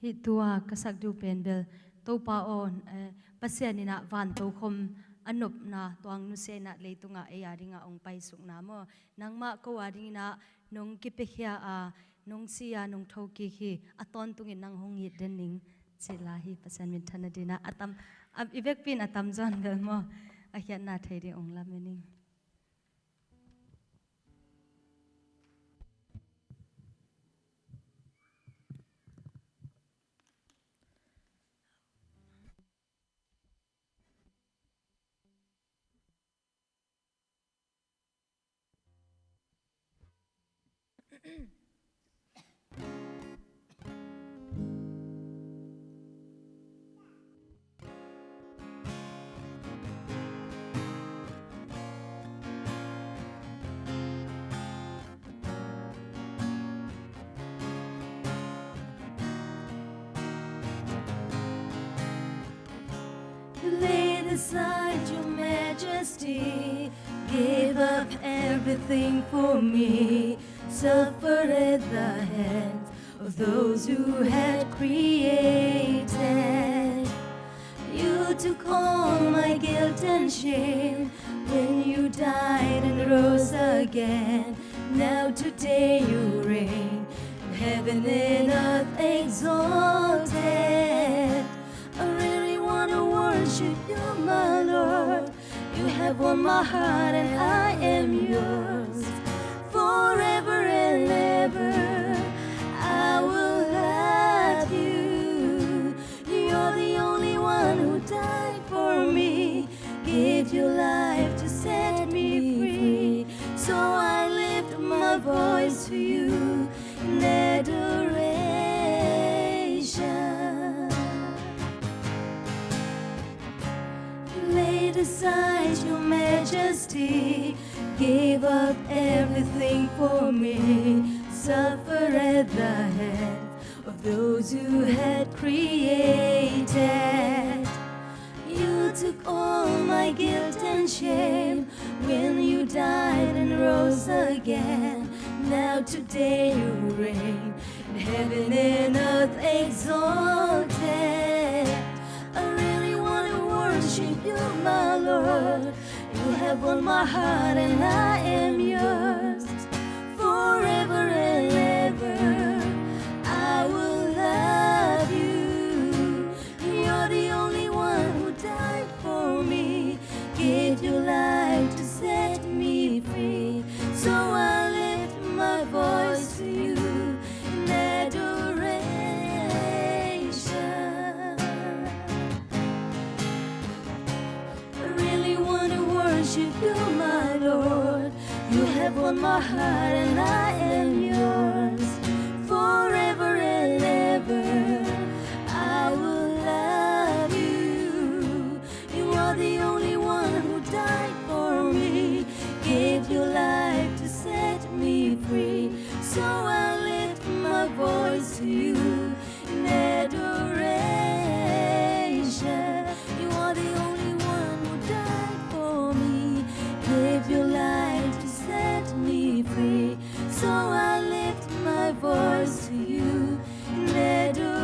hi tua kasak du pendel to pa on pasianina van to khom anup na tuang nu se na leitunga e yaringa ong pai sukna mo nangma ko waringa nong kipekhia a nong sia nong thoki hi aton tungin nang hongi dening chelahi pasan min thanadina atam ibek pin atam jon bel mo a hian na thairi ong lamening laid aside your majesty, gave up everything for me, suffered at the hands of those who had created. You took all my guilt and shame when you died and rose again. Now today you reign, heaven and earth exalted. I really want to worship you, my Lord. You have won my heart and I am yours. Forever and ever, I will love you. You're the only one who died for me, gave your life to set me free. So I lift my voice to you in adoration. Laid aside your majesty, gave up everything for me, suffered at the hands of those who had created. You took all my guilt and shame when you died and rose again. Now today you reign, in heaven and earth exalted. I really want to worship you, my Lord. You have won my heart and I am yours. Forever and ever, I will love you. You're the only one who died for me, gave your life to set me free. So I lift my voice to you in adoration. I really want to worship you, my Lord. You have won my heart and I am yours. Forever and ever, I will love you. You are the only one who died for me, gave your life to set me free. So I lift my voice to you in adoration. You are the only one who died for me, gave your life to set me free. So I lift my voice to you in adoration.